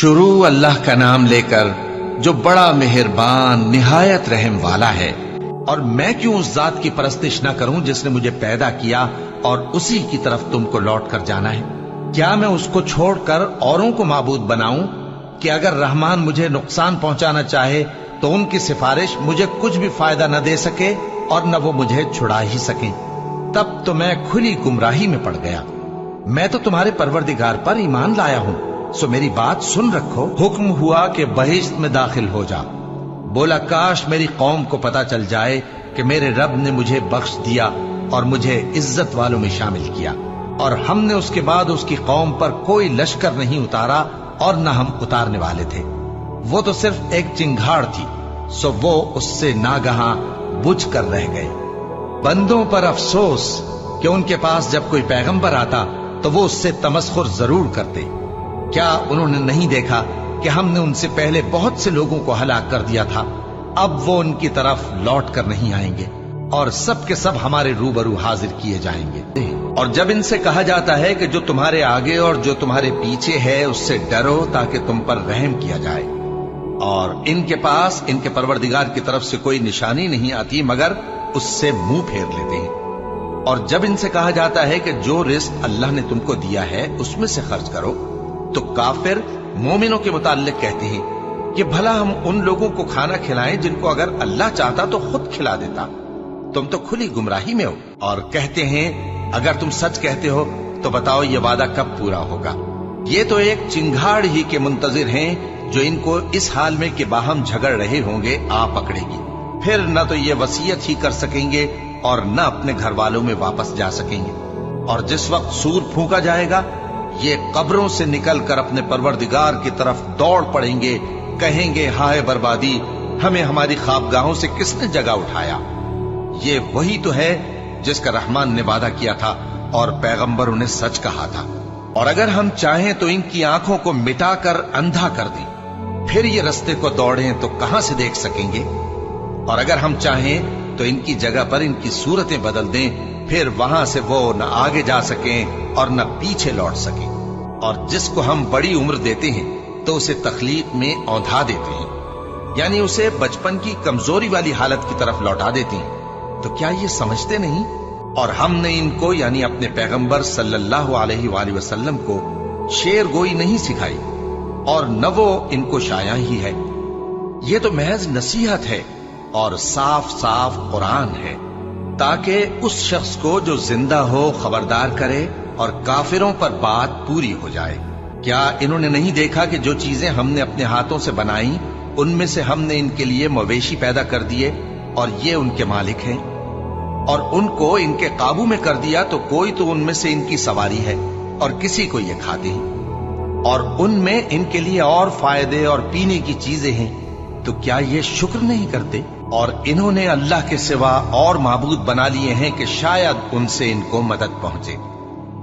शुरू अल्लाह का नाम लेकर जो बड़ा मेहरबान निहायत रहम वाला है। और मैं क्यों उस जात की परस्तिश न करूं जिसने मुझे पैदा किया और उसी की तरफ तुमको लौट कर जाना है। क्या मैं उसको छोड़कर औरों को माबूद बनाऊं कि अगर रहमान मुझे नुकसान पहुंचाना चाहे तो उनकी सिफारिश मुझे कुछ भी फायदा न दे सके और न वो मुझे छुड़ा ही सके। तब तो मैं खुली गुमराही में पड़ गया। मैं तो तुम्हारे परवरदिगार पर ईमान लाया हूं, सो मेरी बात सुन रखो। हुक्म हुआ कि बहिश्त में दाखिल हो जा। बोला काश मेरी कौम को पता चल जाए कि मेरे रब ने मुझे बख्श दिया और मुझे इज्जत वालों में शामिल किया, और हमने उसके बाद उसकी कौम पर कोई लश्कर नहीं उतारा और न हम उतारने वाले थे। वो तो सिर्फ एक चिंगाड़ थी, सो वो उससे नागहां बुझ कर रह गए। बंदों पर अफसोस कि उनके पास जब कोई पैगंबर आता तो वो उससे तमस्खुर जरूर करते। क्या उन्होंने नहीं देखा कि हमने उनसे पहले बहुत से लोगों को हलाक कर दिया था। अब वो उनकी तरफ लौट कर नहीं आएंगे और सब के सब हमारे रूबरू हाजिर किए जाएंगे। और जब इनसे कहा जाता है कि जो तुम्हारे आगे और जो तुम्हारे पीछे है उससे डरो ताकि तुम पर रहम किया जाए, और इनके पास इनके परवरदिगार की तरफ से कोई निशानी नहीं आती मगर उससे मुंह फेर लेते हैं। और जब इनसे कहा जाता है कि जो रिस्क अल्लाह ने तुमको दिया है उसमें से खर्च करो, तो काफिर मोमिनों के मुताल्लिक कहते हैं कि भला हम उन लोगों को खाना खिलाएं जिनको अगर अल्लाह चाहता तो खुद खिला देता। तुम तो खुली गुमराही में हो। और कहते हैं अगर तुम सच कहते हो तो बताओ ये वादा कब पूरा होगा। ये तो एक चिंगाड़ ही के मुंतजिर हैं जो इनको इस हाल में कि बाहम झगड़ रहे होंगे आ पकड़ेगी। फिर न तो ये वसीयत ही कर सकेंगे और न अपने घर वालों में वापस जा सकेंगे। और जिस वक्त सूर फूंका जाएगा ये कब्रों से निकलकर अपने परवरदिगार की तरफ दौड़ पड़ेंगे, कहेंगे हाय बर्बादी, हमें हमारी ख्वाबगाहों से किसने जगा उठाया। ये वही तो है जिसका रहमान ने वादा किया था और पैगंबरों ने सच कहा था। और अगर हम चाहें तो इनकी आंखों को मिटाकर अंधा कर दें, फिर ये रस्ते को दौड़ें तो कहां से देख सकेंगे। और अगर हम चाहें तो इनकी जगह पर इनकी सूरतें बदल दें, फिर वहां से वो न आगे जा सकें और न पीछे लौट सकें। और जिसको हम बड़ी उम्र देते हैं तो उसे तखलीक में औंधा देते हैं, यानी उसे बचपन की कमजोरी वाली हालत की तरफ लौटा देते हैं। तो क्या ये समझते नहीं? और हमने इनको यानी अपने पैगंबर सल्लल्लाहु अलैहि वसल्लम को शेर गोई नहीं सिखाई और न वो इनको शाया ही है। ये तो महज नसीहत है और साफ साफ कुरान है, ताकि उस शख्स को जो जिंदा हो खबरदार करे और काफिरों पर बात पूरी हो जाए। क्या इन्होंने नहीं देखा कि जो चीजें हमने अपने हाथों से बनाई उनमें से हमने इनके लिए मवेशी पैदा कर दिए और ये उनके मालिक हैं, और उनको इनके काबू में कर दिया तो कोई तो उनमें से इनकी सवारी है और किसी को ये खाते हैं, और उनमें इनके लिए और फायदे और पीने की चीजें हैं। तो क्या ये शुक्र नहीं करते? और इन्होंने अल्लाह के सिवा और माबूद बना लिए हैं कि शायद उनसे इनको मदद पहुंचे,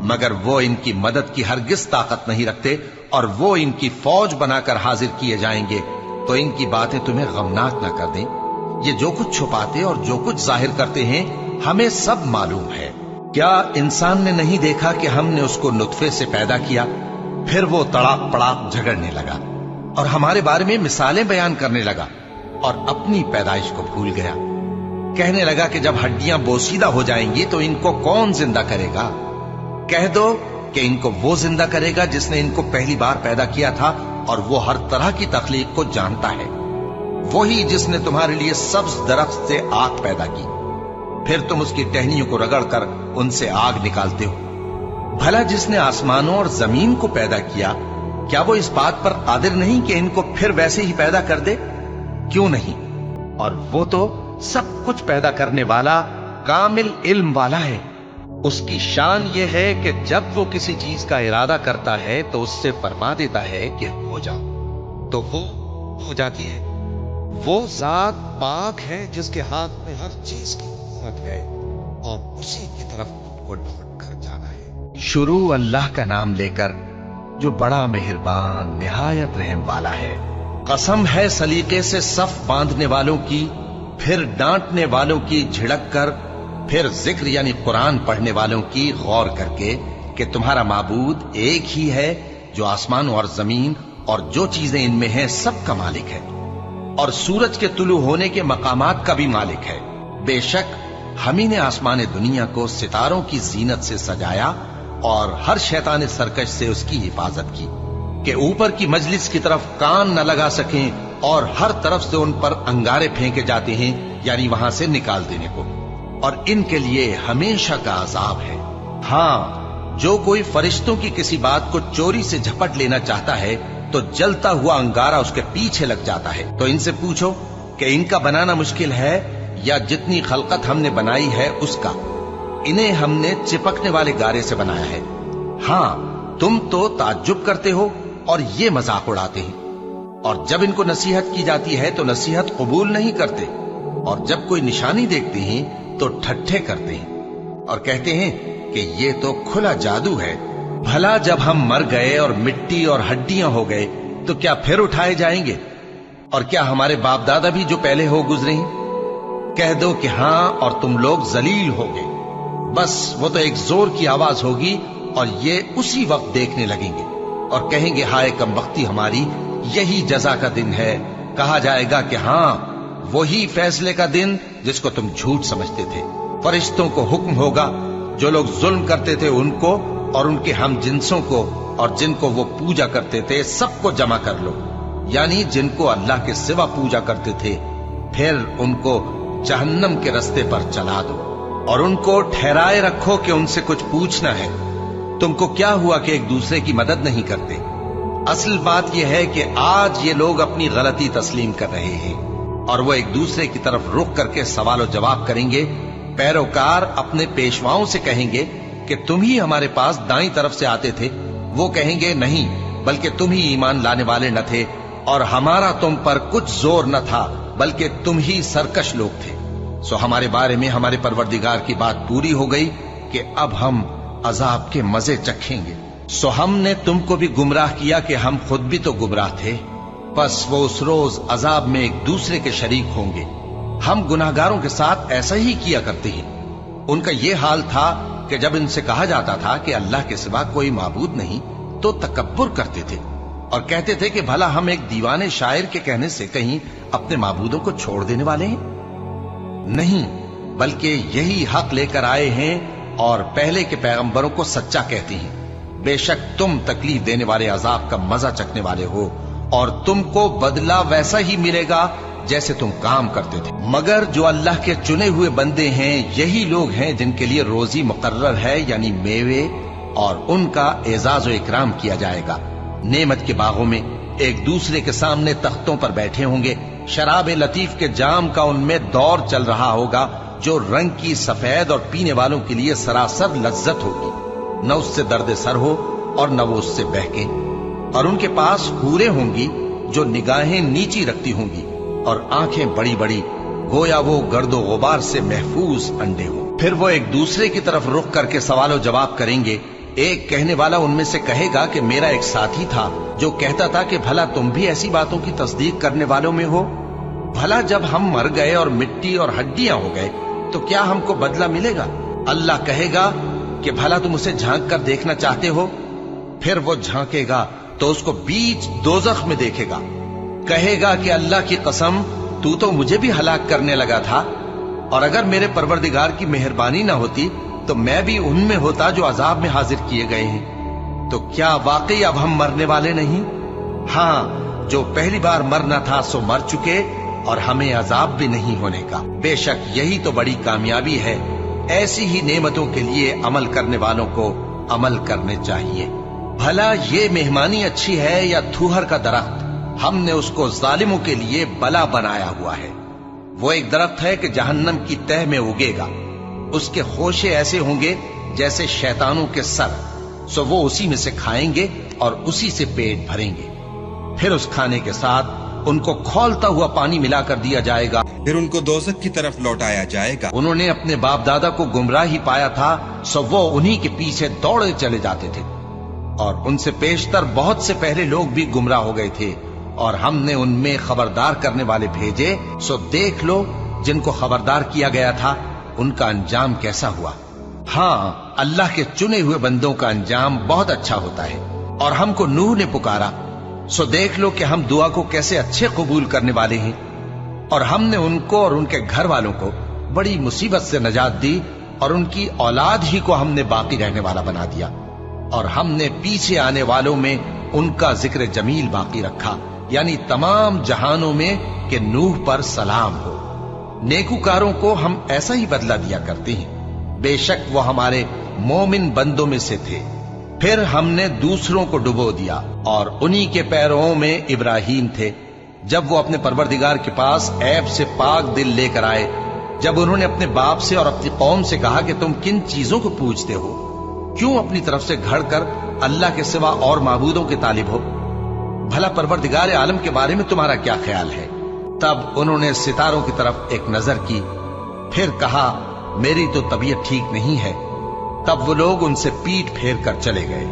मगर वो इनकी मदद की हरगिज ताकत नहीं रखते और वो इनकी फौज बनाकर हाजिर किए जाएंगे। तो इनकी बातें तुम्हें गमनाक ना कर दें। ये जो कुछ छुपाते और जो कुछ जाहिर करते हैं हमें सब मालूम है। क्या इंसान ने नहीं देखा कि हमने उसको नुतफे से पैदा किया, फिर वो तड़ाक पड़ाक झगड़ने लगा और हमारे बारे में मिसालें बयान करने लगा और अपनी पैदाइश को भूल गया। कहने लगा कि जब हड्डियां बोसीदा हो जाएंगी तो इनको कौन जिंदा करेगा। कह दो कि इनको वो जिंदा करेगा जिसने इनको पहली बार पैदा किया था, और वो हर तरह की तखलीक को जानता है। वही जिसने तुम्हारे लिए सब्ज दरख्त से आग पैदा की, फिर तुम उसकी टहनियों को रगड़कर उनसे आग निकालते हो। भला जिसने आसमानों और जमीन को पैदा किया, क्या वो इस बात पर कादिर नहीं कि इनको फिर वैसे ही पैदा कर दे? क्यों नहीं? और वो तो सब कुछ पैदा करने वाला कामिल इल्म वाला है। उसकी शान ये है कि जब वो किसी चीज का इरादा करता है तो उससे फरमा देता है कि हो जा, तो वो हो जाती है। वो जात पाक है जिसके हाथ में हर चीज की कुव्वत है और उसी की तरफ को लौट कर जाना है। शुरू अल्लाह का नाम लेकर जो बड़ा मेहरबान निहायत रहम वाला है। कसम है सलीके से सफ बांधने वालों की, फिर डांटने वालों की झिड़क कर, फिर जिक्र यानी कुरान पढ़ने वालों की गौर करके कि तुम्हारा माबूद एक ही है जो आसमान और जमीन और जो चीजें इनमें हैं सब का मालिक है, और सूरज के तुलू होने के मकामात का भी मालिक है। बेशक हम ही ने आसमान दुनिया को सितारों की जीनत से सजाया और हर शैतान सरकश से उसकी हिफाजत की कि ऊपर की मजलिस की तरफ कान न लगा सकें और हर तरफ से उन पर अंगारे फेंके जाते हैं, यानी वहां से निकाल देने को, और इनके लिए हमेशा का अजाब है। हाँ, जो कोई फरिश्तों की किसी बात को चोरी से झपट लेना चाहता है तो जलता हुआ अंगारा उसके पीछे लग जाता है। तो इनसे पूछो कि इनका बनाना मुश्किल है या जितनी खलकत हमने बनाई है उसका। इन्हें हमने चिपकने वाले गारे से बनाया है। हाँ, तुम तो ताज्जुब करते हो और ये मजाक उड़ाते हैं, और जब इनको नसीहत की जाती है तो नसीहत कबूल नहीं करते, और जब कोई निशानी देखते हैं तो ठट्ठे करते हैं और कहते हैं कि ये तो खुला जादू है। भला जब हम मर गए और मिट्टी और हड्डियां हो गए तो क्या फिर उठाए जाएंगे? और क्या हमारे बाप दादा भी जो पहले हो गुजरे हैं? कह दो कि हाँ, और तुम लोग जलील होगे। बस वो तो एक जोर की आवाज होगी और ये उसी वक्त देखने लगेंगे और कहेंगे, हाय कमबख्ती हमारी, यही जजा का दिन है। कहा जाएगा कि हाँ, वही फैसले का दिन जिसको तुम झूठ समझते थे। फरिश्तों को हुक्म होगा, जो लोग जुल्म करते थे उनको और उनके हम जिन्सों को और जिनको वो पूजा करते थे सबको जमा कर लो, यानी जिनको अल्लाह के सिवा पूजा करते थे, फिर उनको जहन्नम के रास्ते पर चला दो और उनको ठहराए रखो कि उनसे कुछ पूछना है। तुमको क्या हुआ कि एक दूसरे की मदद नहीं करते? असल बात यह है कि आज ये लोग अपनी गलती तस्लीम कर रहे हैं और वो एक दूसरे की तरफ रुख करके सवाल और जवाब करेंगे। पैरोकार अपने पेशवाओं से कहेंगे कि तुम ही हमारे पास दाईं तरफ से आते थे। वो कहेंगे, नहीं, बल्कि तुम ही ईमान लाने वाले न थे और हमारा तुम पर कुछ जोर न था, बल्कि तुम ही सरकश लोग थे। सो हमारे बारे में हमारे परवरदिगार की बात पूरी हो गई कि अब हम अजाब के मजे चखेंगे। सो हमने तुमको भी गुमराह किया कि हम खुद भी तो गुमराह थे। बस वो उस रोज अजाब में एक दूसरे के शरीक होंगे। हम गुनाहगारों के साथ ऐसा ही किया करते हैं। उनका ये हाल था कि जब इनसे कहा जाता था कि अल्लाह के सिवा कोई माबूद नहीं तो तकब्बुर करते थे और कहते थे कि भला हम एक दीवाने शायर के कहने से कहीं अपने माबूदों को छोड़ देने वाले हैं? नहीं, बल्कि यही हक लेकर आए हैं और पहले के पैगंबरों को सच्चा कहते हैं। बेशक तुम तकलीफ देने वाले अजाब का मजा चखने वाले हो और तुमको बदला वैसा ही मिलेगा जैसे तुम काम करते थे। मगर जो अल्लाह के चुने हुए बंदे हैं, यही लोग हैं जिनके लिए रोजी मुकर्रर है, यानी मेवे, और उनका एजाज व इकराम किया जाएगा। नेमत के बागों में एक दूसरे के सामने तख्तों पर बैठे होंगे। शराब लतीफ के जाम का उनमें दौर चल रहा होगा जो रंग की सफेद और पीने वालों के लिए सरासर लज्जत होगी। न उससे दर्द सर हो और न वो उससे बहके। और उनके पास हूरें होंगी जो निगाहें नीची रखती होंगी और आंखें बड़ी बड़ी, गोया वो गर्दो गुबार से महफूज अंडे हो। फिर वो एक दूसरे की तरफ रुख करके सवाल जवाब करेंगे। एक कहने वाला उनमें से कहेगा कि मेरा एक साथी था जो कहता था कि भला तुम भी ऐसी बातों की तस्दीक करने वालों में हो? भला जब हम मर गए और मिट्टी और हड्डियां हो गए तो क्या हमको बदला मिलेगा? अल्लाह कहेगा कि भला तुम उसे झांक कर देखना चाहते हो? फिर वो झांकेगा तो उसको बीच दोजख में देखेगा। कहेगा कि अल्लाह की कसम, तू तो मुझे भी हलाक करने लगा था, और अगर मेरे परवरदिगार की मेहरबानी ना होती तो मैं भी उनमें होता जो अजाब में हाजिर किए गए हैं। तो क्या वाकई अब हम मरने वाले नहीं? हाँ, जो पहली बार मरना था सो मर चुके और हमें अजाब भी नहीं होने का। बेशक यही तो बड़ी कामयाबी है। ऐसी ही नेमतों के लिए अमल करने वालों को अमल करने चाहिए। भला ये मेहमानी अच्छी है या थूहर का दरख्त? हमने उसको जालिमों के लिए बला बनाया हुआ है। वो एक दरख्त है कि जहन्नम की तह में उगेगा। उसके खोशे ऐसे होंगे जैसे शैतानों के सर। सो वो उसी में से खाएंगे और उसी से पेट भरेंगे। फिर उस खाने के साथ उनको खौलता हुआ पानी मिलाकर दिया जाएगा। फिर उनको दोज़ख की तरफ लौटाया जाएगा। उन्होंने अपने बाप दादा को गुमराह ही पाया था, सो वो उन्हीं के पीछे दौड़े चले जाते थे। और उनसे पेशतर बहुत से पहले लोग भी गुमराह हो गए थे और हमने उनमें खबरदार करने वाले भेजे। सो देख लो, जिनको खबरदार किया गया था उनका अंजाम कैसा हुआ। हाँ, अल्लाह के चुने हुए बंदों का अंजाम बहुत अच्छा होता है। और हमको नूह ने पुकारा, सो देख लो कि हम दुआ को कैसे अच्छे कबूल करने वाले हैं। और हमने उनको और उनके घर वालों को बड़ी मुसीबत से नजात दी और उनकी औलाद ही को हमने बाकी रहने वाला बना दिया। और हमने पीछे आने वालों में उनका जिक्र जमील बाकी रखा, यानी तमाम जहानों में कि नूह पर सलाम हो। नेकूकारों को हम ऐसा ही बदला दिया करते हैं, बेशक वो हमारे मोमिन बंदों में से थे। फिर हमने दूसरों को डुबो दिया और उन्हीं के पैरों में इब्राहिम थे, जब वो अपने परवरदिगार के पास ऐब से पाक दिल लेकर आए, जब उन्होंने अपने बाप से और अपनी कौम से कहा कि तुम किन चीजों को पूजते हो, क्यों अपनी तरफ से घड़ कर अल्लाह के सिवा और माबूदों के तालिब हो? भला परवरदिगार आलम के बारे में तुम्हारा क्या ख्याल है? तब उन्होंने सितारों की तरफ एक नजर की, फिर कहा मेरी तो तबीयत ठीक नहीं है। तब वो लोग उनसे पीठ फेर कर चले गए।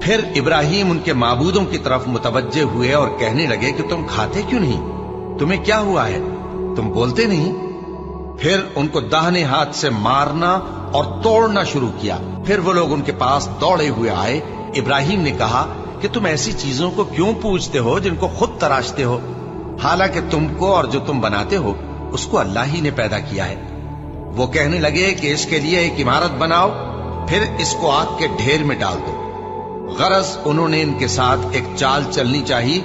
फिर इब्राहिम उनके माबूदों की तरफ मुतवज्जे हुए और कहने लगे कि तुम खाते क्यों नहीं? तुम्हें क्या हुआ है? तुम बोलते नहीं? फिर उनको दाहिने हाथ से मारना और तोड़ना शुरू किया। फिर वो लोग उनके पास दौड़े हुए आए। इब्राहिम ने कहा कि तुम ऐसी चीजों को क्यों पूजते हो जिनको खुद तराशते हो, हालांकि तुमको और जो तुम बनाते हो उसको अल्लाह ही ने पैदा किया है। वो कहने लगे कि इसके लिए एक इमारत बनाओ, फिर इसको आग के ढेर में डाल दो। गरज उन्होंने इनके साथ एक चाल चलनी चाहिए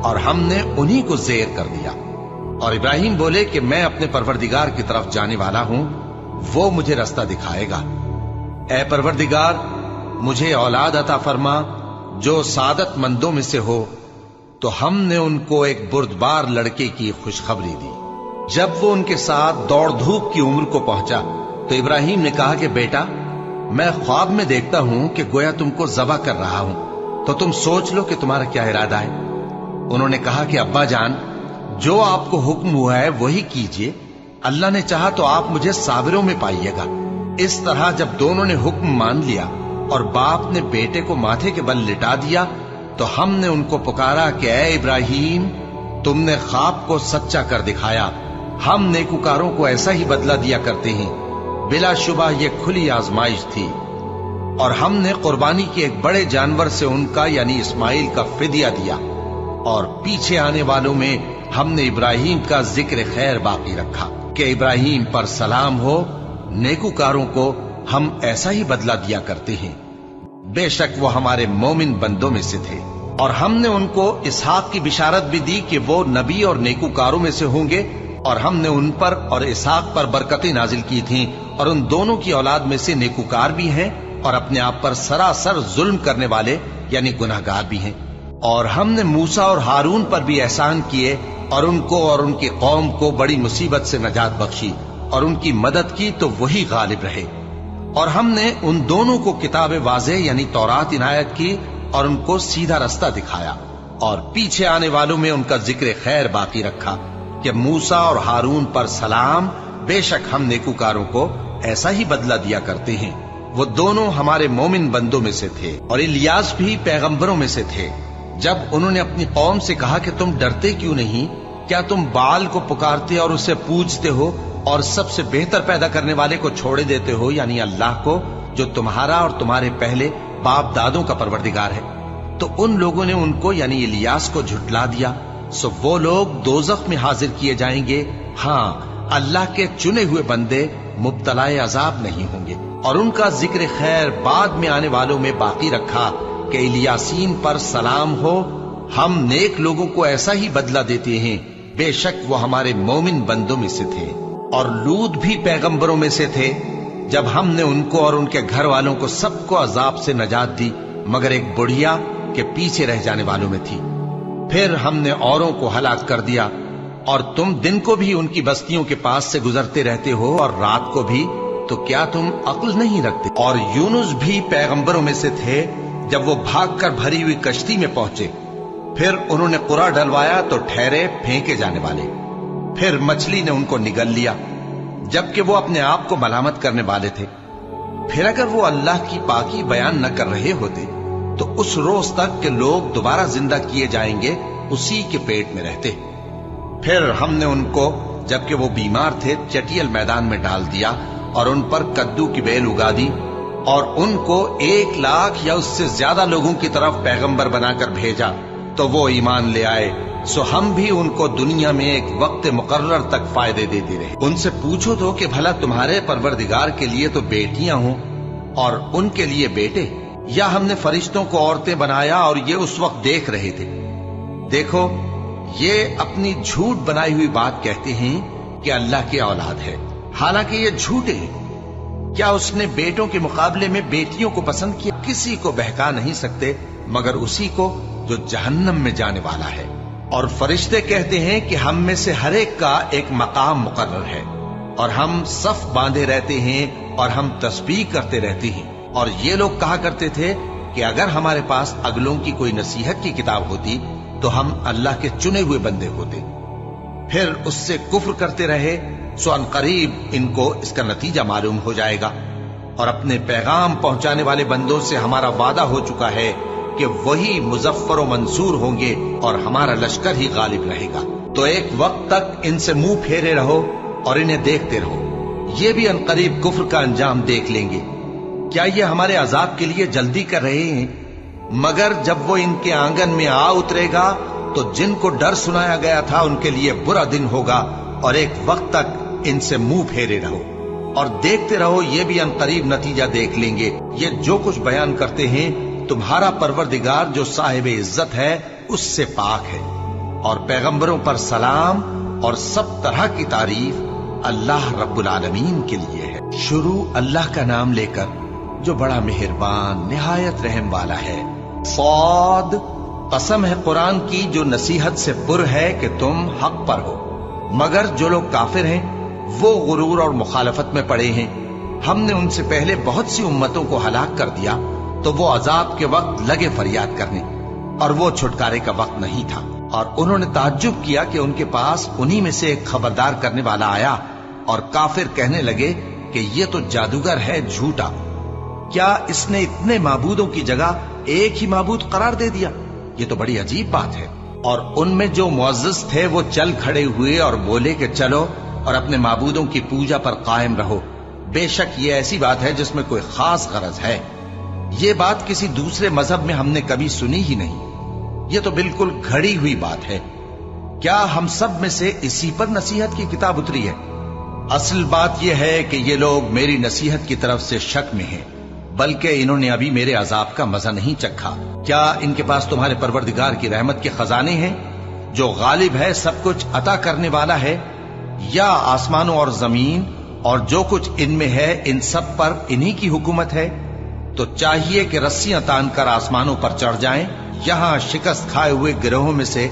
और हमने उन्हीं को ज़ेर कर दिया। और इब्राहिम बोले कि मैं अपने परवरदिगार की तरफ जाने वाला हूं, वो मुझे रास्ता दिखाएगा। ऐ परवरदिगार, मुझे औलाद अता फरमा जो सादत मंदों में से हो। तो हमने उनको एक बुर्दबार लड़के की खुशखबरी दी। जब वो उनके साथ दौड़ धूप की उम्र को पहुंचा तो इब्राहिम ने कहा कि बेटा, मैं ख्वाब में देखता हूं कि गोया तुमको ज़बह कर रहा हूं, तो तुम सोच लो कि तुम्हारा क्या इरादा है। उन्होंने कहा कि अब्बा जान, जो आपको हुक्म हुआ है वही कीजिए। अल्लाह ने चाहा तो आप मुझे साबिरों में पाइएगा। इस तरह जब दोनों ने हुक्म मान लिया और बाप ने बेटे को माथे के बल लिटा दिया, तो हमने उनको पुकारा कि ऐ इब्राहिम, तुमने ख्वाब को सच्चा कर दिखाया। हम नेकुकारों को ऐसा ही बदला दिया करते हैं। बिलाशुबा ये खुली आजमाइश थी। और हमने कुर्बानी के एक बड़े जानवर से उनका यानी इस्माइल का फिदिया दिया। और पीछे आने वालों में हमने इब्राहिम का जिक्र खैर बाकी रखा कि इब्राहिम पर सलाम हो। नेकुकारों को हम ऐसा ही बदला दिया करते हैं, बेशक वो हमारे मोमिन बंदों में से थे। और हमने उनको इसहाक की बिशारत भी दी कि वो नबी और नेकुकारों में से होंगे। और हमने उन पर और इसहाक पर बरकतें नाजिल की थीं, और उन दोनों की औलाद में से नेकुकार भी हैं और अपने आप पर सरासर जुल्म करने वाले यानी गुनाहगार भी हैं। और हमने मूसा और हारून पर भी एहसान किए और उनको और उनकी कौम को बड़ी मुसीबत से नजात बख्शी और उनकी मदद की, तो वही गालिब रहे। और हमने उन दोनों को किताब वाज़े यानी तौरात इनायत की और उनको सीधा रास्ता दिखाया। और पीछे आने वालों में उनका जिक्र खैर बाकी रखा कि मूसा और हारून पर सलाम, बेशक हम नेकुकारों को ऐसा ही बदला दिया करते हैं। वो दोनों हमारे मोमिन बंदों में से थे। और इलियास भी पैगंबरों में से थे। जब उन्होंने अपनी कौम से कहा कि तुम डरते क्यों नहीं? क्या तुम बाल को पुकारते और उसे पूजते हो और सबसे बेहतर पैदा करने वाले को छोड़े देते हो यानी अल्लाह को, जो तुम्हारा और तुम्हारे पहले बाप दादों का परवरदिगार है? तो उन लोगों ने उनको यानी इलियास को झुटला दिया। सो वो लोग दोज़ख में हाजिर किए जाएंगे। हाँ, अल्लाह के चुने हुए बंदे मुब्तलाए अजाब नहीं होंगे। और उनका जिक्र खैर बाद में आने वालों में बाकी रखा कि इलियासीन पर सलाम हो। हम नेक लोगों को ऐसा ही बदला देते हैं, बेशक वो हमारे मोमिन बंदों में से थे। और लूत भी पैगंबरों में से थे। जब हमने उनको और उनके घर वालों को सबको अजाब से नजात दी, मगर एक बुढ़िया के पीछे रह जाने वालों में थी। फिर हमने औरों को हलाक कर दिया। और तुम दिन को भी उनकी बस्तियों के पास से गुजरते रहते हो और रात को भी, तो क्या तुम अक्ल नहीं रखते? और यूनुस भी पैगंबरों में से थे। जब वो भागकर भरी हुई कश्ती में पहुंचे, फिर उन्होंने कुरा डलवाया तो ठहरे फेंके जाने वाले। फिर मछली ने उनको निगल लिया, जबकि वो अपने आप को मलामत करने वाले थे। फिर अगर वो अल्लाह की पाकी बयान न कर रहे होते, तो उस रोज तक के लोग दोबारा जिंदा किए जाएंगे उसी के पेट में रहते। फिर हमने उनको, जबकि वो बीमार थे, चटियल मैदान में डाल दिया और उन पर कद्दू की बेल उगा दी। और उनको 1 लाख या उससे ज्यादा लोगों की तरफ पैगंबर बनाकर भेजा, तो वो ईमान ले आए, सो हम भी उनको दुनिया में एक वक्त मुकर्रर तक फायदे देते रहे। उनसे पूछो तो कि भला तुम्हारे परवरदिगार के लिए तो बेटियां हों और उनके लिए बेटे, या हमने फरिश्तों को औरतें बनाया और ये उस वक्त देख रहे थे। देखो, ये अपनी झूठ बनाई हुई बात कहते हैं कि अल्लाह की औलाद है, हालांकि ये झूठे हैं। क्या उसने बेटों के मुकाबले में बेटियों को पसंद किया? किसी को बहका नहीं सकते मगर उसी को जो जहन्नम में जाने वाला है। और फरिश्ते कहते हैं कि हम में से हर एक का एक मकाम मुकर्रर है, और हम सफ बांधे रहते हैं और हम तस्बीह करते रहते हैं। और ये लोग कहा करते थे कि अगर हमारे पास अगलों की कोई नसीहत की किताब होती तो हम अल्लाह के चुने हुए बंदे होते। फिर उससे कुफ्र करते रहे, सो अनकरीब इनको इसका नतीजा मालूम हो जाएगा। और अपने पैगाम पहुंचाने वाले बंदों से हमारा वादा हो चुका है कि वही मुजफ्फर व मंसूर होंगे और हमारा लश्कर ही गालिब रहेगा। तो एक वक्त तक इनसे मुंह फेरे रहो और इन्हें देखते रहो, ये भी अनकरीब कुफ्र का अंजाम देख लेंगे। क्या ये हमारे अजाब के लिए जल्दी कर रहे हैं? मगर जब वो इनके आंगन में आ उतरेगा तो जिनको डर सुनाया गया था उनके लिए बुरा दिन होगा। और एक वक्त तक इनसे मुंह फेरे रहो और देखते रहो, ये भी अनकरीब नतीजा देख लेंगे। ये जो कुछ बयान करते हैं, तुम्हारा परवरदिगार जो साहिब इज्जत है उससे पाक है। और पैगंबरों पर सलाम और सब तरह की तारीफ अल्लाह रब्बुल आलमीन के लिए है। शुरू अल्लाह का नाम लेकर जो बड़ा मेहरबान निहायत रहम वाला है। सौद, कसम है कुरान की जो नसीहत से पुर है कि तुम हक पर हो। मगर जो लोग काफिर हैं वो गुरूर और मुखालफत में पड़े हैं। हमने उनसे पहले बहुत सी उम्मतों को हलाक कर दिया, तो वो अजाब के वक्त लगे फरियाद करने, और वो छुटकारे का वक्त नहीं था। और उन्होंने ताज्जुब किया कि उनके पास उन्हीं में से एक खबरदार करने वाला आया, और काफिर कहने लगे कि ये तो जादूगर है झूठा। क्या इसने इतने माबूदों की जगह एक ही माबूद करार दे दिया? ये तो बड़ी अजीब बात है। और उनमें जो मुअज़्ज़िज़ थे वो चल खड़े हुए और बोले कि चलो और अपने माबूदों की पूजा पर कायम रहो। बेशक ये ऐसी बात है जिसमें कोई खास गरज है। ये बात किसी दूसरे मजहब में हमने कभी सुनी ही नहीं। ये तो बिल्कुल घड़ी हुई बात है। क्या हम सब में से इसी पर नसीहत की किताब उतरी है? असल बात यह है कि ये लोग मेरी नसीहत की तरफ से शक में हैं, बल्कि इन्होंने अभी मेरे अजाब का मजा नहीं चखा। क्या इनके पास तुम्हारे परवरदिगार की रहमत के खजाने हैं जो गालिब है, सब कुछ अता करने वाला है? या आसमानों और जमीन और जो कुछ इनमें है इन सब पर इन्हीं की हुकूमत है? तो चाहिए कि रस्सियां तानकर आसमानों पर चढ़ जाएं। यहां शिकस्त खाए हुए गिरोहों में से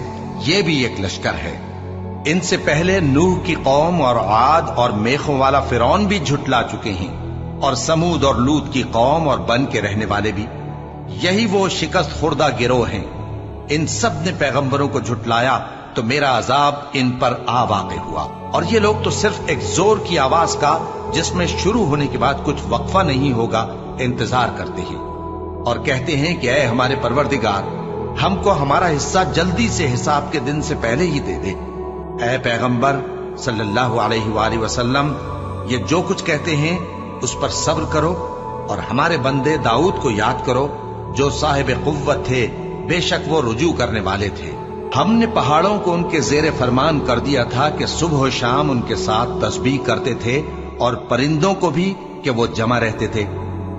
ये भी एक लश्कर है। इनसे पहले नूह की कौम और आद और मेखों वाला फिरौन भी झुटला चुके हैं, और समूद और लूत की कौम और बन के रहने वाले भी। यही वो शिकस्त खुर्दा गिरोह हैं। इन सब ने पैगंबरों को झुटलाया तो मेरा अजाब इन पर आ वाक़ हुआ। और ये लोग तो सिर्फ एक जोर की आवाज का, जिसमें शुरू होने के बाद कुछ वक्फा नहीं होगा, इंतजार करते हैं और कहते हैं कि ऐ हमारे परवरदिगार, हमको हमारा हिस्सा जल्दी से हिसाब के दिन से पहले ही दे दे। ऐ पैगंबर सल्लल्लाहु अलैहि वसल्लम, ये जो कुछ कहते हैं उस पर सब्र करो और हमारे बंदे दाऊद को याद करो जो साहिब कुव्वत थे, बेशक वो रुजू करने वाले थे। हमने पहाड़ों को उनके जेरे फरमान कर दिया था कि सुबह शाम उनके साथ तस्बीह करते थे, और परिंदों को भी कि वो जमा रहते थे,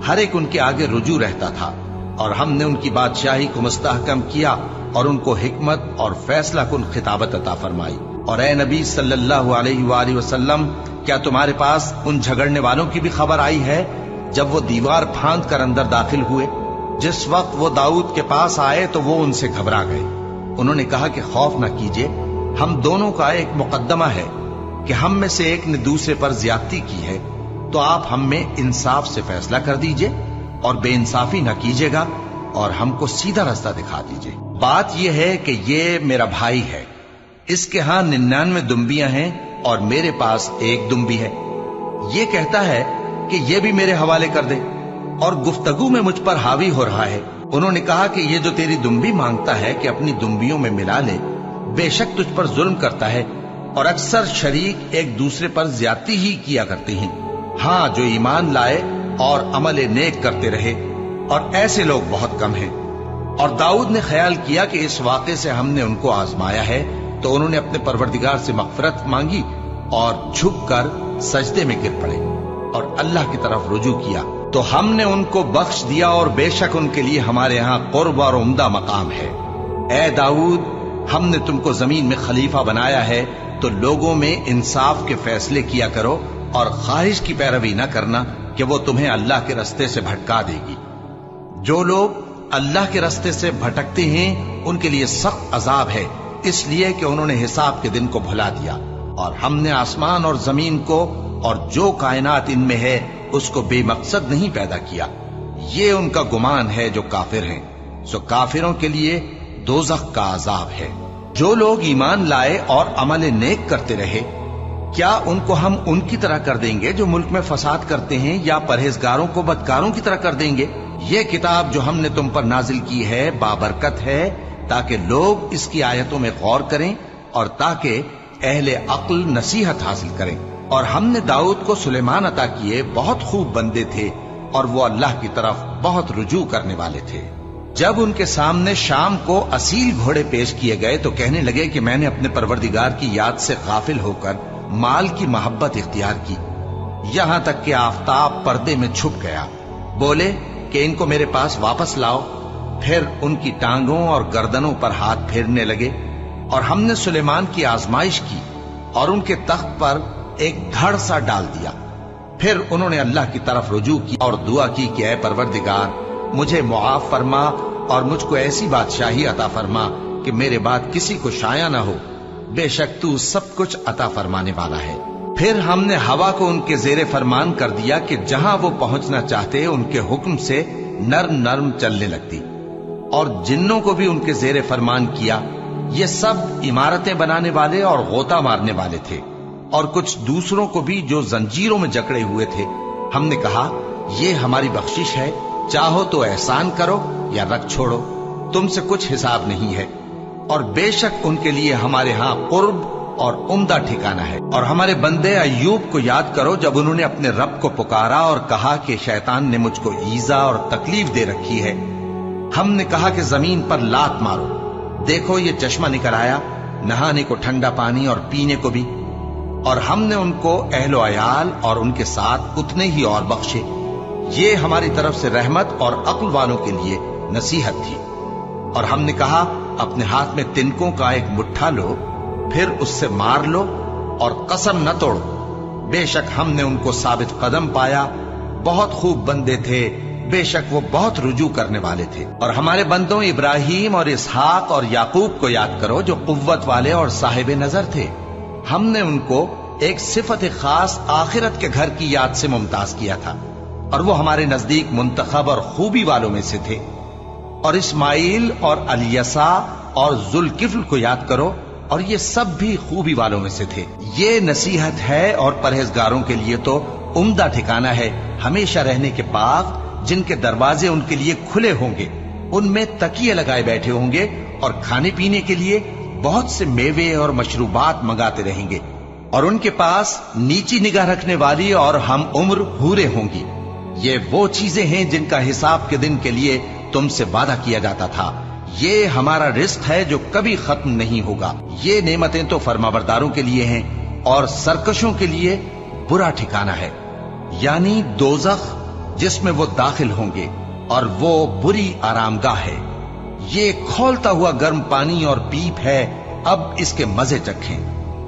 हर एक उनके आगे रुजू रहता था। और हमने उनकी बादशाही को मुस्तहकम किया और उनको हिकमत और फैसला कुन खिताबत अता फरमाई। और ए नबी सल्लल्लाहु अलैहि वसल्लम, क्या तुम्हारे पास उन झगड़ने वालों की भी खबर आई है जब वो दीवार फांद कर अंदर दाखिल हुए? जिस वक्त वो दाऊद के पास आए तो वो उनसे घबरा गए। उन्होंने कहा कि खौफ न कीजिए, हम दोनों का एक मुकद्दमा है कि हम में से एक ने दूसरे पर ज्यादती की है, तो आप हम में इंसाफ से फैसला कर दीजिए और बेइंसाफी न कीजिएगा और हमको सीधा रास्ता दिखा दीजिए। बात यह है कि ये मेरा भाई है, इसके यहां 99 दुम्बियां हैं और मेरे पास एक दुम्बी है। ये कहता है कि ये भी मेरे हवाले कर दे, और गुफ्तगू में मुझ पर हावी हो रहा है। उन्होंने कहा कि ये जो तेरी दुम्बी मांगता है कि अपनी दुम्बियों में मिला ले, बेशक तुझ पर जुल्म करता है, और अक्सर शरीक एक दूसरे पर ज्यादती ही किया करते हैं। हाँ, जो ईमान लाए और अमल नेक करते रहे, और ऐसे लोग बहुत कम हैं। اور داؤد نے خیال کیا کہ اس واقعے سے ہم نے ان کو آزمایا ہے، تو انہوں نے اپنے پروردگار سے مغفرت مانگی اور جھک کر سجدے میں گر پڑے اور اللہ کی طرف رجوع کیا، تو ہم نے ان کو بخش دیا، اور بے شک ان کے لیے ہمارے ہاں قرب اور عمدہ مقام ہے۔ اے داؤد، ہم نے تم کو زمین میں خلیفہ بنایا ہے، تو لوگوں میں انصاف کے فیصلے کیا کرو اور خواہش کی پیروی نہ کرنا کہ وہ تمہیں اللہ کے رستے سے بھٹکا دے گی۔ جو لوگ اللہ کے رستے سے بھٹکتے ہیں ان کے لیے سخت عذاب ہے، اس لیے کہ انہوں نے حساب کے دن کو بھلا دیا، اور ہم نے آسمان اور زمین کو اور جو کائنات ان میں ہے اس کو بے مقصد نہیں پیدا کیا۔ یہ ان کا گمان ہے جو کافر ہیں، سو کافروں کے لیے دوزخ کا عذاب ہے۔ جو لوگ ایمان لائے اور عمل نیک کرتے رہے، کیا ان کو ہم ان کی طرح کر دیں گے جو ملک میں فساد کرتے ہیں، یا پرہیزگاروں کو بدکاروں کی طرح کر دیں گے؟ یہ کتاب جو ہم نے تم پر نازل کی ہے بابرکت ہے، تاکہ لوگ اس کی آیتوں میں غور کریں اور تاکہ اہل عقل نصیحت حاصل کریں۔ اور ہم نے داؤد کو سلیمان عطا کیے، بہت خوب بندے تھے اور وہ اللہ کی طرف بہت رجوع کرنے والے تھے۔ جب ان کے سامنے شام کو اصیل گھوڑے پیش کیے گئے تو کہنے لگے کہ میں نے اپنے پروردگار کی یاد سے غافل ہو کر مال کی محبت اختیار کی، یہاں تک کہ آفتاب پردے میں چھپ گیا۔ بولے کہ ان کو میرے پاس واپس لاؤ۔ پھر ان کی ٹانگوں اور گردنوں پر ہاتھ پھیرنے لگے، اور ہم نے سلیمان کی آزمائش کی اور ان کے تخت پر ایک دھڑ سا ڈال دیا۔ پھر انہوں نے اللہ کی طرف رجوع کی اور دعا کی کہ اے پروردگار، مجھے معاف فرما اور مجھ کو ایسی بادشاہی عطا فرما کہ میرے بعد کسی کو شایع نہ ہو، بے شک تو سب کچھ عطا فرمانے والا ہے۔ پھر ہم نے ہوا کو ان کے زیر فرمان کر دیا کہ جہاں وہ پہنچنا چاہتے ان کے حکم سے نرم نرم چلنے لگتی، اور جنوں کو بھی ان کے زیر فرمان کیا۔ یہ سب عمارتیں بنانے والے اور غوطہ مارنے والے تھے، اور کچھ دوسروں کو بھی جو زنجیروں میں جکڑے ہوئے تھے۔ ہم نے کہا یہ ہماری بخشش ہے، چاہو تو احسان کرو یا رکھ چھوڑو، تم سے کچھ حساب نہیں ہے، اور بے شک ان کے لیے ہمارے ہاں قرب اور عمدہ ٹھکانہ ہے۔ اور ہمارے بندے ایوب کو یاد کرو، جب انہوں نے اپنے رب کو پکارا اور کہا کہ شیطان نے مجھ کو ایذا اور تکلیف دے رکھی ہے۔ ہم نے کہا کہ زمین پر لات مارو، دیکھو یہ چشمہ نکل آیا، نہانے کو ٹھنڈا پانی اور پینے کو بھی، اور ہم نے ان کو اہل و عیال اور ان کے ساتھ اتنے ہی اور بخشے۔ یہ ہماری طرف سے رحمت اور عقل والوں کے لیے نصیحت تھی۔ اور ہم نے کہا اپنے ہاتھ میں تنکوں کا ایک مٹھا لو، پھر اس سے مار لو اور قسم نہ توڑو، بے شک ہم نے ان کو ثابت قدم پایا، بہت خوب بندے تھے، بے شک وہ بہت رجوع کرنے والے تھے۔ اور ہمارے بندوں ابراہیم اور اسحاق اور یعقوب کو یاد کرو، جو قوت والے اور صاحب نظر تھے۔ ہم نے ان کو ایک صفت خاص آخرت کے گھر کی یاد سے ممتاز کیا تھا، اور وہ ہمارے نزدیک منتخب اور خوبی والوں میں سے تھے۔ اور اسماعیل اور الیسع اور ذوالکفل کو یاد کرو، اور یہ سب بھی خوبی والوں میں سے تھے۔ یہ نصیحت ہے، اور پرہیزگاروں کے لیے تو عمدہ ٹھکانہ ہے ہمیشہ رہنے کے باغ، جن کے دروازے ان کے لیے کھلے ہوں گے، ان میں تکیے لگائے بیٹھے ہوں گے، اور کھانے پینے کے لیے بہت سے میوے اور مشروبات منگاتے رہیں گے، اور ان کے پاس نیچی نگاہ رکھنے والی اور ہم عمر حوریں ہوں گی۔ یہ وہ چیزیں ہیں جن کا حساب کے دن کے لیے تم سے وعدہ کیا جاتا تھا۔ یہ ہمارا رزق ہے جو کبھی ختم نہیں ہوگا۔ یہ نعمتیں تو فرمانبرداروں کے لیے ہیں، اور سرکشوں کے لیے برا ٹھکانہ ہے، یعنی دوزخ، جس میں وہ داخل ہوں گے، اور وہ بری آرامگاہ ہے۔ یہ کھولتا ہوا گرم پانی اور پیپ ہے، اب اس کے مزے چکھیں،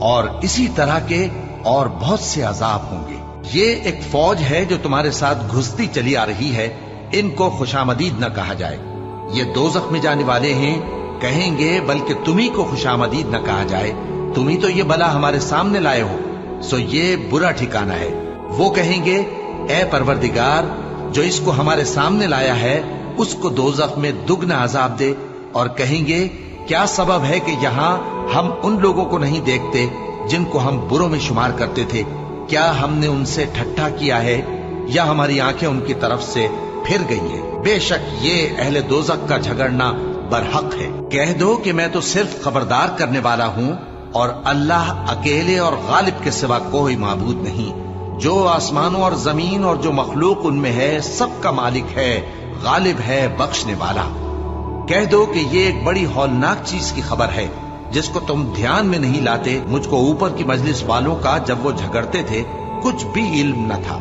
اور اسی طرح کے اور بہت سے عذاب ہوں گے۔ یہ ایک فوج ہے جو تمہارے ساتھ گھستی چلی آ رہی ہے، ان کو خوشامدید نہ کہا جائے۔ یہ دوزخ میں جانے والے ہیں، کہیں گے بلکہ تمہیں کو خوشامدید نہ کہا جائے، تمہیں تو یہ بلا ہمارے سامنے لائے ہو، سو یہ برا ٹھکانہ ہے۔ وہ کہیں گے اے پروردگار، جو اس کو ہمارے سامنے لایا ہے اس کو دوزخ میں دگنا عذاب دے، اور کہیں گے کیا سبب ہے کہ یہاں ہم ان لوگوں کو نہیں دیکھتے جن کو ہم بروں میں شمار کرتے تھے؟ کیا ہم نے ان سے ٹھٹھا کیا ہے، یا ہماری آنکھیں ان کی طرف سے پھر گئی ہیں؟ بے شک یہ اہل دوزخ کا جھگڑنا برحق ہے۔ کہہ دو کہ میں تو صرف خبردار کرنے والا ہوں، اور اللہ اکیلے اور غالب کے سوا کوئی معبود نہیں۔ جو آسمانوں اور زمین اور جو مخلوق ان میں ہے سب کا مالک ہے، غالب ہے، بخشنے والا۔ کہہ دو کہ یہ ایک بڑی ہولناک چیز کی خبر ہے جس کو تم دھیان میں نہیں لاتے. مجھ کو اوپر کی مجلس والوں کا جب وہ جھگڑتے تھے کچھ بھی علم نہ تھا.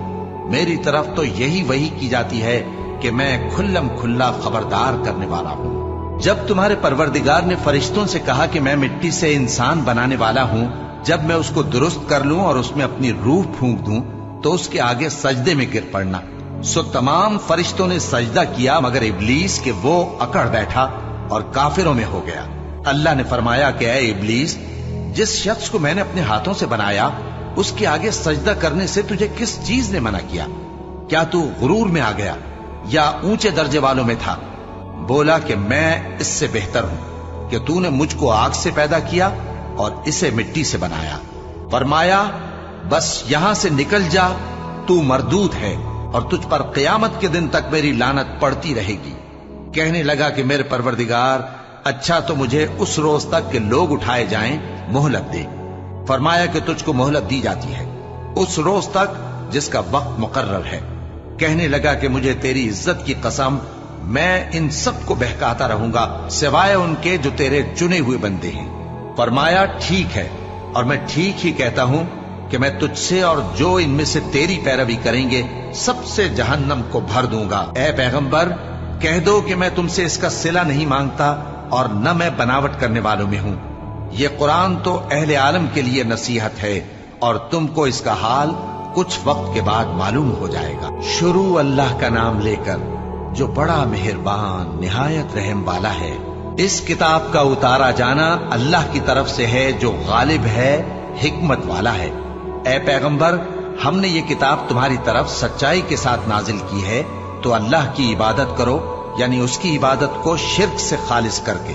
میری طرف تو یہی وحی کی جاتی ہے کہ میں کھلم کھلا خبردار کرنے والا ہوں. جب تمہارے پروردگار نے فرشتوں سے کہا کہ میں مٹی سے انسان بنانے والا ہوں، جب میں اس کو درست کر لوں اور اس میں اپنی روح پھونک دوں تو اس کے آگے سجدے میں گر پڑنا. سو تمام فرشتوں نے سجدہ کیا مگر ابلیس کہ وہ اکڑ بیٹھا اور کافروں میں ہو گیا. اللہ نے فرمایا کہ اے ابلیس، جس شخص کو میں نے اپنے ہاتھوں سے بنایا اس کے آگے سجدہ کرنے سے تجھے کس چیز نے منع کیا؟ کیا تو غرور میں آ گیا یا اونچے درجے والوں میں تھا؟ بولا کہ میں اس سے بہتر ہوں کہ تو نے مجھ کو آگ سے پیدا کیا اور اسے مٹی سے بنایا. فرمایا بس یہاں سے نکل جا، تو مردود ہے اور تجھ پر قیامت کے دن تک میری لعنت پڑتی رہے گی. کہنے لگا کہ میرے پروردگار، اچھا تو مجھے اس روز تک کہ لوگ اٹھائے جائیں مہلت دے. فرمایا کہ تجھ کو مہلت دی جاتی ہے اس روز تک جس کا وقت مقرر ہے. کہنے لگا کہ مجھے تیری عزت کی قسم، میں ان سب کو بہکاتا رہوں گا سوائے ان کے جو تیرے چنے ہوئے بندے ہیں. فرمایا ٹھیک ہے، اور میں ٹھیک ہی کہتا ہوں کہ میں تجھ سے اور جو ان میں سے تیری پیروی کریں گے سب سے جہنم کو بھر دوں گا. اے پیغمبر، کہہ دو کہ میں تم سے اس کا صلہ نہیں مانگتا اور نہ میں بناوٹ کرنے والوں میں ہوں. یہ قرآن تو اہل عالم کے لیے نصیحت ہے اور تم کو اس کا حال کچھ وقت کے بعد معلوم ہو جائے گا. شروع اللہ کا نام لے کر جو بڑا مہربان نہایت رحم والا ہے. اس کتاب کا اتارا جانا اللہ کی طرف سے ہے جو غالب ہے، حکمت والا ہے. اے پیغمبر، ہم نے یہ کتاب تمہاری طرف سچائی کے ساتھ نازل کی ہے تو اللہ کی عبادت کرو، یعنی اس کی عبادت کو شرک سے خالص کر کے.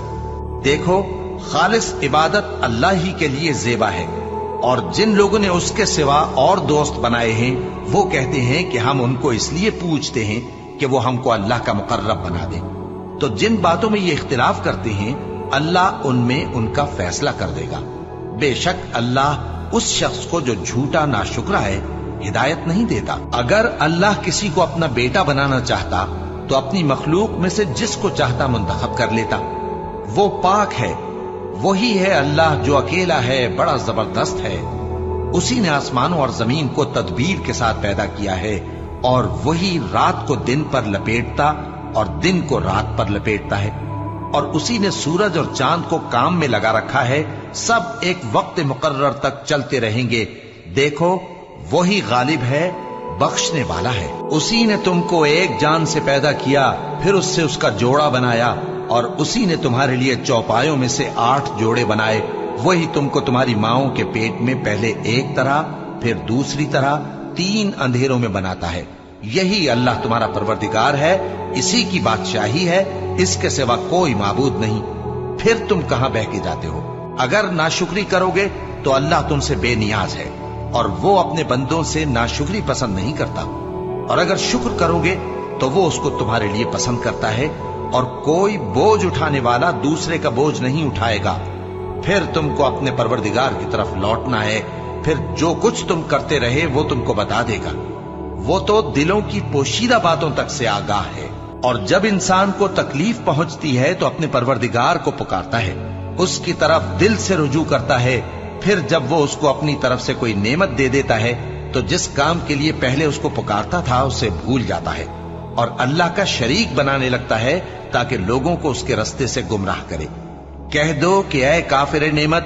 دیکھو، خالص عبادت اللہ ہی کے لیے زیبا ہے، اور جن لوگوں نے اس کے سوا اور دوست بنائے ہیں وہ کہتے ہیں کہ ہم ان کو اس لیے پوچھتے ہیں کہ وہ ہم کو اللہ کا مقرب بنا دیں. تو جن باتوں میں یہ اختلاف کرتے ہیں اللہ ان میں ان کا فیصلہ کر دے گا. بے شک اللہ اس شخص کو جو جھوٹا ناشکرا ہے ہدایت نہیں دیتا. اگر اللہ کسی کو اپنا بیٹا بنانا چاہتا تو اپنی مخلوق میں سے جس کو چاہتا منتخب کر لیتا. وہ پاک ہے، وہی ہے اللہ جو اکیلا ہے، بڑا زبردست ہے. اسی نے آسمانوں اور زمین کو تدبیر کے ساتھ پیدا کیا ہے، اور وہی رات کو دن پر لپیٹتا اور دن کو رات پر لپیٹتا ہے. اور اسی نے سورج اور چاند کو کام میں لگا رکھا ہے، سب ایک وقت مقرر تک چلتے رہیں گے. دیکھو، وہی غالب ہے، بخشنے والا ہے. اسی نے تم کو ایک جان سے پیدا کیا، پھر اس سے اس کا جوڑا بنایا، اور اسی نے تمہارے لیے چوپایوں میں سے 8 جوڑے بنائے. وہی تم کو تمہاری ماؤں کے پیٹ میں پہلے ایک طرح پھر دوسری طرح 3 اندھیروں میں بناتا ہے. یہی اللہ تمہارا پروردگار ہے، اسی کی بادشاہی ہے، اس کے سوا کوئی معبود نہیں. پھر تم کہاں بہہ کے جاتے ہو؟ اگر ناشکری کرو گے تو اللہ تم سے بے نیاز ہے، اور وہ اپنے بندوں سے ناشکری پسند نہیں کرتا. اور اگر شکر کرو گے تو وہ اس کو تمہارے لیے پسند کرتا ہے، اور کوئی بوجھ اٹھانے والا دوسرے کا بوجھ نہیں اٹھائے گا. پھر تم کو اپنے پروردگار کی طرف لوٹنا ہے، پھر جو کچھ تم کرتے رہے وہ تم کو بتا دے گا. وہ تو دلوں کی پوشیدہ باتوں تک سے آگاہ ہے. اور جب انسان کو تکلیف پہنچتی ہے تو اپنے پروردگار کو پکارتا ہے، اس کی طرف دل سے رجوع کرتا ہے. پھر جب وہ اس کو اپنی طرف سے کوئی نعمت دے دیتا ہے تو جس کام کے لیے پہلے اس کو پکارتا تھا اسے بھول جاتا ہے، اور اللہ کا شریک بنانے لگتا ہے تاکہ لوگوں کو اس کے رستے سے گمراہ کرے. کہہ دو کہ اے کافر نعمت،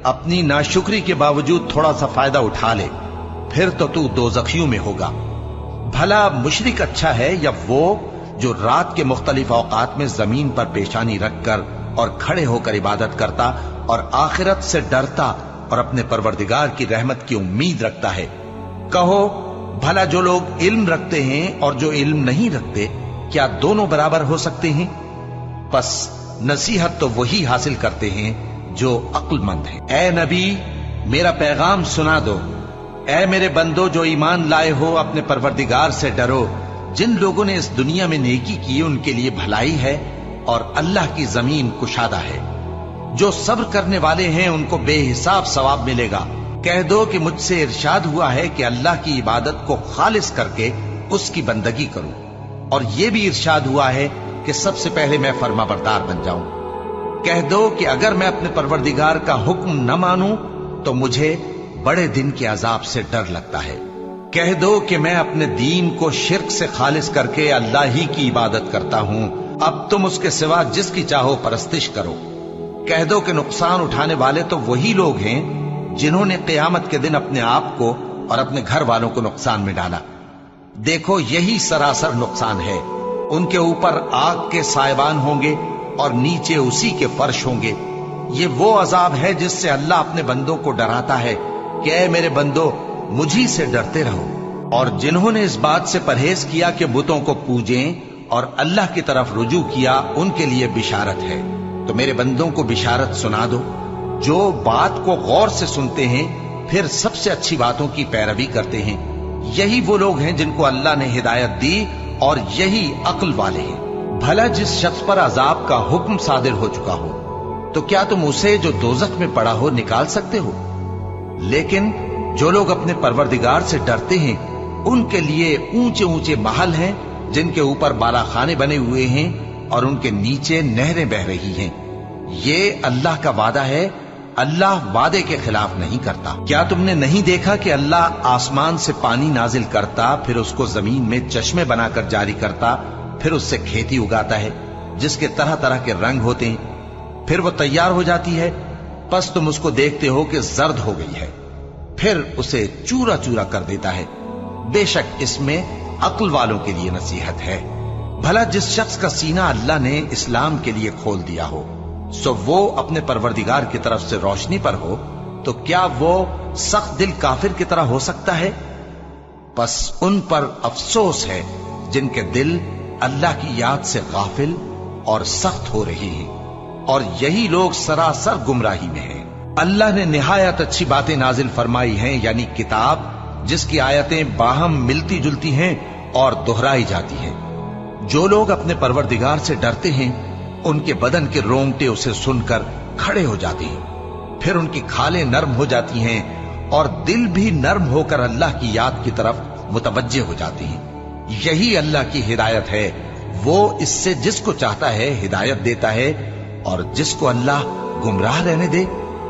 اپنی ناشکری کے باوجود تھوڑا سا فائدہ اٹھا لے، پھر تو دوزخیوں میں ہوگا. بھلا مشرک اچھا ہے یا وہ جو رات کے مختلف اوقات میں زمین پر پیشانی رکھ کر اور کھڑے ہو کر عبادت کرتا اور آخرت سے ڈرتا اور اپنے پروردگار کی رحمت کی امید رکھتا ہے. کہو، بھلا جو لوگ علم رکھتے ہیں اور جو علم نہیں رکھتے کیا دونوں برابر ہو سکتے ہیں؟ پس نصیحت تو وہی حاصل کرتے ہیں جو عقل مند ہیں. اے نبی، میرا پیغام سنا دو. اے میرے بندو جو ایمان لائے ہو، اپنے پروردگار سے ڈرو. جن لوگوں نے اس دنیا میں نیکی کی ان کے لیے بھلائی ہے، اور اللہ کی زمین کشادہ ہے. جو صبر کرنے والے ہیں ان کو بے حساب ثواب ملے گا. کہہ دو کہ مجھ سے ارشاد ہوا ہے کہ اللہ کی عبادت کو خالص کر کے اس کی بندگی کروں، اور یہ بھی ارشاد ہوا ہے कि सबसे पहले मैं फर्माबरदार बन जाऊं। कह दो कि अगर मैं अपने परवरदिगार का हुक्म न मानूं तो मुझे बड़े दिन के अजाब से डर लगता है। कह दो कि मैं अपने दीन को शिर्क से खालिस करके अल्लाह ही की इबादत करता हूं, अब तुम उसके सिवा जिसकी चाहो परस्तिश करो। कह दो कि नुकसान उठाने वाले तो वही लोग हैं जिन्होंने क़यामत के दिन अपने आप को और अपने घर वालों को नुकसान में डाला। देखो यही सरासर नुकसान है। उनके ऊपर आग के सायबान होंगे और नीचे उसी के फर्श होंगे। ये वो अजाब है जिससे अल्लाह अपने बंदों को डराता है कि ऐ मेरे बंदो मुझी से डरते रहो। और जिन्होंने इस बात से परहेज किया कि बुतों को पूजें और अल्लाह की तरफ रुजू किया, उनके लिए बिशारत है। तो मेरे बंदों को बिशारत सुना दो जो बात को गौर से सुनते हैं, फिर सबसे अच्छी बातों की पैरवी करते हैं। यही वो लोग हैं जिनको अल्लाह ने हिदायत दी और यही अक्ल वाले हैं। भला जिस शख्स पर अजाब का हुक्म सादिर हो चुका हो, तो क्या तुम उसे जो दोजख में पड़ा हो निकाल सकते हो? लेकिन जो लोग अपने परवरदिगार से डरते हैं, उनके लिए ऊंचे ऊंचे महल हैं जिनके ऊपर बालाखाने बने हुए हैं और उनके नीचे नहरें बह रही हैं। ये अल्लाह का वादा है, अल्लाह वादे के खिलाफ नहीं करता। क्या तुमने नहीं देखा कि अल्लाह आसमान से पानी नाजिल करता, फिर उसको जमीन में चश्मे बनाकर जारी करता, फिर उससे खेती उगाता है जिसके तरह तरह के रंग होते हैं, फिर वो तैयार हो जाती है, बस तुम उसको देखते हो कि जर्द हो गई है, फिर उसे चूरा चूरा कर देता है। बेशक इसमें अक्ल वालों के लिए नसीहत है। भला जिस शख्स का सीना अल्लाह ने इस्लाम के लिए खोल दिया हो, सो वो अपने परवरदिगार की तरफ से रोशनी पर हो, तो क्या वो सख्त दिल काफिर की तरह हो सकता है? बस उन पर अफसोस है जिनके दिल अल्लाह की याद से गाफिल और सख्त हो रही हैं, और यही लोग सरासर गुमराही में हैं। अल्लाह ने निहायत अच्छी बातें नाजिल फरमाई हैं, यानी किताब जिसकी आयतें बाहम मिलती जुलती हैं और दोहराई जाती हैं। जो लोग अपने परवरदिगार से डरते हैं, उनके बदन के रोंगटे उसे सुनकर खड़े हो जाते हैं, फिर उनकी खालें नर्म हो जाती हैं और दिल भी नर्म होकर अल्लाह की याद की तरफ मुतवज्जे हो जाती हैं। यही अल्लाह की हिदायत है। वो इससे जिसको चाहता है हिदायत देता है, और जिसको अल्लाह गुमराह रहने दे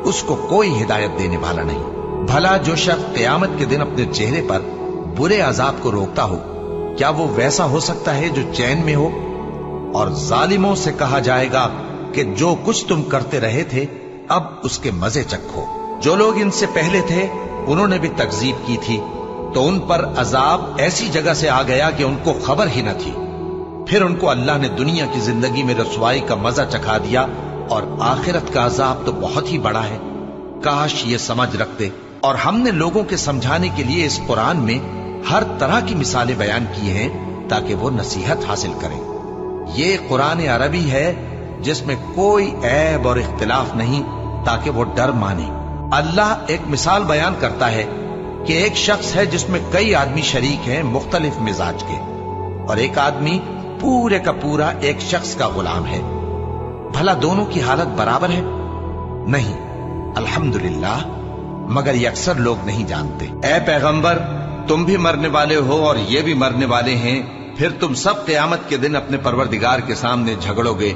उसको कोई हिदायत देने वाला नहीं। भला जो शख्स क़यामत के दिन अपने चेहरे पर बुरे अजाब को रोकता हो, क्या वो वैसा हो सकता है जो चैन में हो? और जालिमों से कहा जाएगा कि जो कुछ तुम करते रहे थे अब उसके मजे चखो। जो लोग इनसे पहले थे उन्होंने भी तकजीब की थी, तो उन पर अजाब ऐसी जगह से आ गया कि उनको खबर ही न थी। फिर उनको अल्लाह ने दुनिया की जिंदगी में रसवाई का मजा चखा दिया, और आखिरत का अजाब तो बहुत ही बड़ा है। काश ये समझ रखते। और हमने लोगों के समझाने के लिए इस कुरान में हर तरह की मिसालें बयान की हैं ताकि वो नसीहत हासिल करें। ये कुरान अरबी है जिसमें कोई ऐब और इख्तिलाफ नहीं, ताकि वो डर माने। अल्लाह एक मिसाल बयान करता है कि एक शख्स है जिसमें कई आदमी शरीक हैं मुख्तलिफ मिजाज के, और एक आदमी पूरे का पूरा एक शख्स का गुलाम है। भला दोनों की हालत बराबर है? नहीं, अल्हम्दुलिल्लाह, मगर ये अक्सर लोग नहीं जानते। ऐ पैगंबर, तुम भी मरने वाले हो और ये भी मरने वाले हैं, फिर तुम सब क़यामत के दिन अपने परवरदिगार के सामने झगड़ोगे।